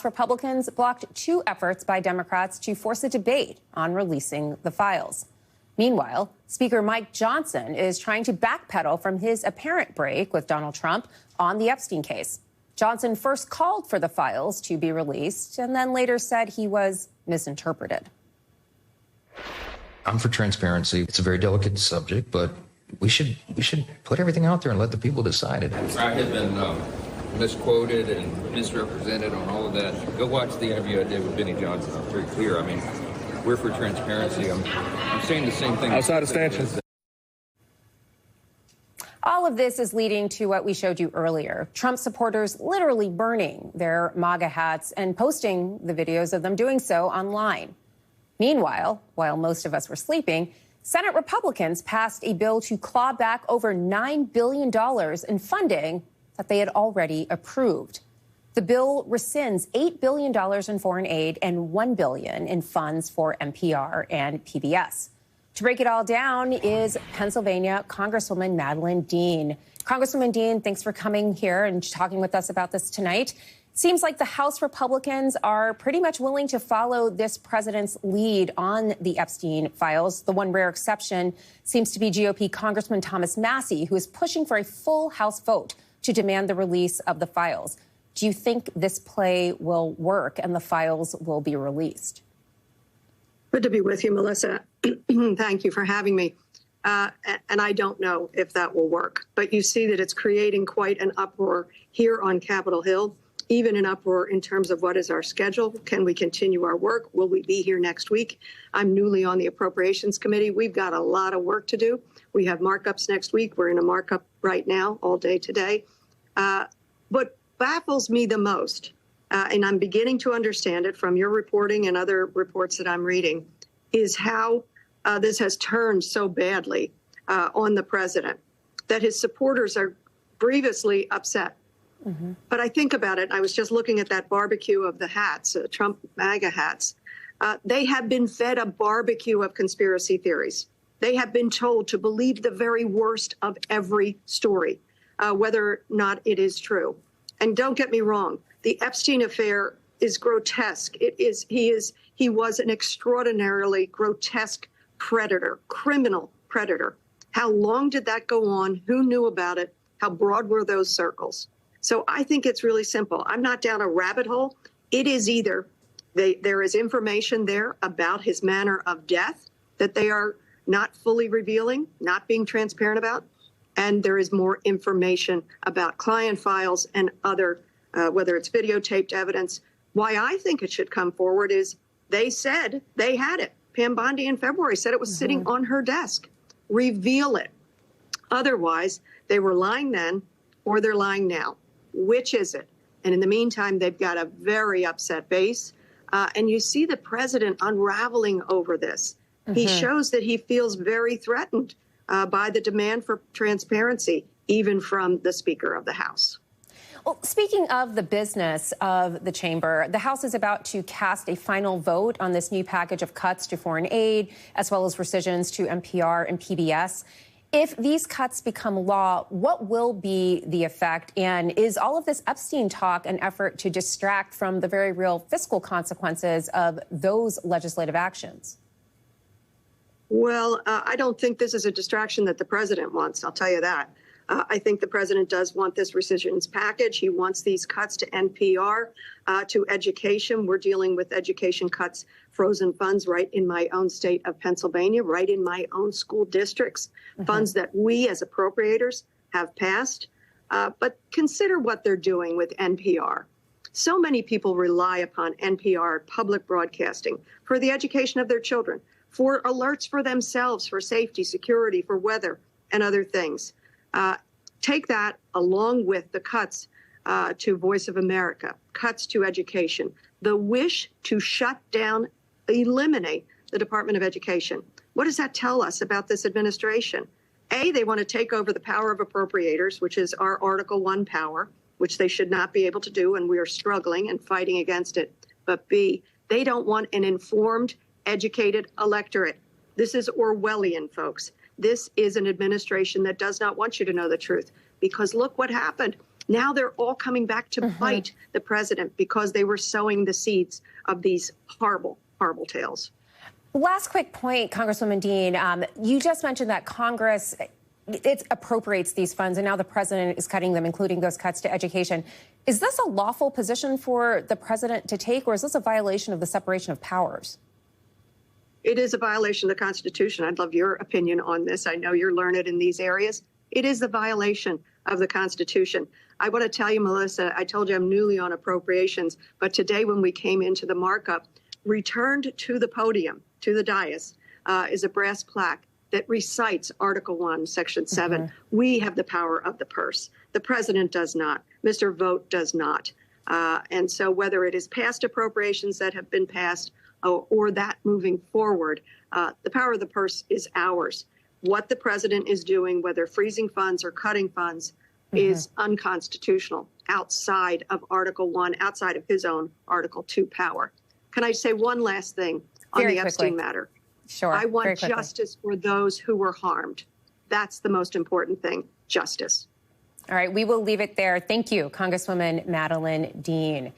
Republicans blocked two efforts by Democrats to force a debate on releasing the files. Meanwhile, Speaker Mike Johnson is trying to backpedal from his apparent break with Donald Trump on the Epstein case. Johnson first called for the files to be released and then later said he was misinterpreted. I'm for transparency. It's a very delicate subject, but we should put everything out there and let the people decide it. I have been misquoted and misrepresented on all of that. Go watch the interview I did with Benny Johnson. I'm very clear. I mean, we're for transparency. I'm saying the same thing. Outside of stanchion. All of this is leading to what we showed you earlier. Trump supporters literally burning their MAGA hats and posting the videos of them doing so online. Meanwhile, while most of us were sleeping, Senate Republicans passed a bill to claw back over $9 billion in funding that they had already approved. The bill rescinds $8 billion in foreign aid and $1 billion in funds for NPR and PBS. To break it all down is Pennsylvania Congresswoman Madeleine Dean. Congresswoman Dean, thanks for coming here and talking with us about this tonight. Seems like the House Republicans are pretty much willing to follow this president's lead on the Epstein files. The one rare exception seems to be GOP Congressman Thomas Massie, who is pushing for a full House vote to demand the release of the files. Do you think this play will work and the files will be released? Good to be with you, Melissa. Thank you for having me. And I don't know if that will work, but you see that it's creating quite an uproar here on Capitol Hill, even an uproar in terms of what is our schedule. Can we continue our work? Will we be here next week? I'm newly on the Appropriations Committee. We've got a lot of work to do. We have markups next week. We're in a markup right now, all day today. What baffles me the most, and I'm beginning to understand it from your reporting and other reports that I'm reading, is how this has turned so badly on the president that his supporters are grievously upset. Mm-hmm. But I think about it. I was just looking at that barbecue of the hats, Trump MAGA hats. They have been fed a barbecue of conspiracy theories. They have been told to believe the very worst of every story, whether or not it is true. And don't get me wrong, the Epstein affair is grotesque. He was an extraordinarily grotesque predator, criminal predator. How long did that go on? Who knew about it? How broad were those circles? So I think it's really simple. I'm not down a rabbit hole. It is either there is information there about his manner of death that they are not fully revealing, not being transparent about, and there is more information about client files and other, whether it's videotaped evidence. Why I think it should come forward is they said they had it. Pam Bondi in February said it was sitting on her desk. Reveal it. Otherwise, they were lying then or they're lying now. Which is it? And in the meantime, they've got a very upset base. And you see the president unraveling over this. Mm-hmm. He shows that he feels very threatened by the demand for transparency, even from the Speaker of the House. Well, speaking of the business of the chamber, the House is about to cast a final vote on this new package of cuts to foreign aid, as well as rescissions to NPR and PBS. If these cuts become law, what will be the effect? And is all of this Epstein talk an effort to distract from the very real fiscal consequences of those legislative actions? Well, I don't think this is a distraction that the president wants. I'll tell you that. I think the president does want this rescissions package. He wants these cuts to NPR, to education. We're dealing with education cuts, frozen funds right in my own state of Pennsylvania, right in my own school districts, funds that we as appropriators have passed. But consider what they're doing with NPR. So many people rely upon NPR, public broadcasting, for the education of their children, for alerts for themselves, for safety, security, for weather, and other things. Take that along with the cuts to Voice of America, cuts to education, the wish to shut down, eliminate the Department of Education. What does that tell us about this administration? A, they want to take over the power of appropriators, which is our Article I power, which they should not be able to do, and we are struggling and fighting against it. But B, they don't want an informed, educated electorate. This is Orwellian, folks. This is an administration that does not want you to know the truth, because look what happened Now they're all coming back to bite the president because they were sowing the seeds of these horrible, horrible tales. Last quick point, Congresswoman Dean. You just mentioned that Congress it appropriates these funds, and now the president is cutting them, including those cuts to education. Is this a lawful position for the president to take, or is this a violation of the separation of powers? It is a violation of the Constitution. I'd love your opinion on this. I know you're learned in these areas. It is a violation of the Constitution. I want to tell you, Melissa, I told you I'm newly on appropriations, but today when we came into the markup, returned to the podium, to the dais, is a brass plaque that recites Article 1, Section 7. We have the power of the purse. The president does not. Mr. Vote does not. And so whether it is past appropriations that have been passed or that moving forward, the power of the purse is ours. What the president is doing, whether freezing funds or cutting funds, is unconstitutional outside of Article 1, outside of his own Article 2 power. Can I say one last thing on the Epstein matter? Sure. I want justice for those who were harmed. That's the most important thing, justice. All right, we will leave it there. Thank you, Congresswoman Madeleine Dean.